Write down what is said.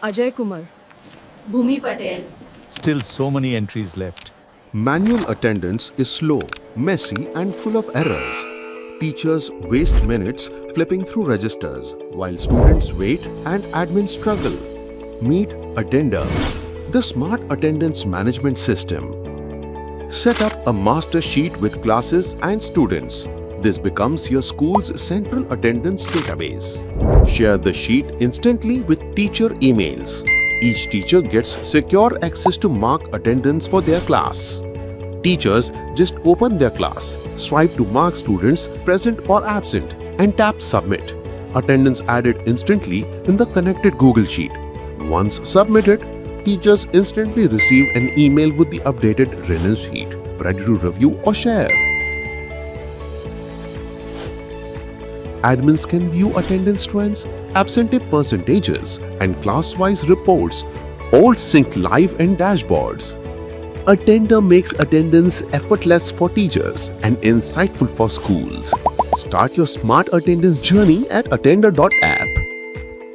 Ajay Kumar, Bhumi Patel. Still so many entries left. Manual attendance is slow, messy, and full of errors. Teachers waste minutes flipping through registers, while students wait and admins struggle. Meet Attinder, the smart attendance management system. Set up a master sheet with classes and students. This becomes your school's central attendance database. Share the sheet instantly with teacher emails. Each teacher gets secure access to mark attendance for their class. Teachers just open their class, swipe to mark students present or absent, and tap Submit. Attendance added instantly in the connected Google Sheet. Once submitted, teachers instantly receive an email with the updated written sheet, ready to review or share. Admins can view attendance trends, absentee percentages, and class-wise reports, all synced live in dashboards. Attinder makes attendance effortless for teachers and insightful for schools. Start your smart attendance journey at attinder.app.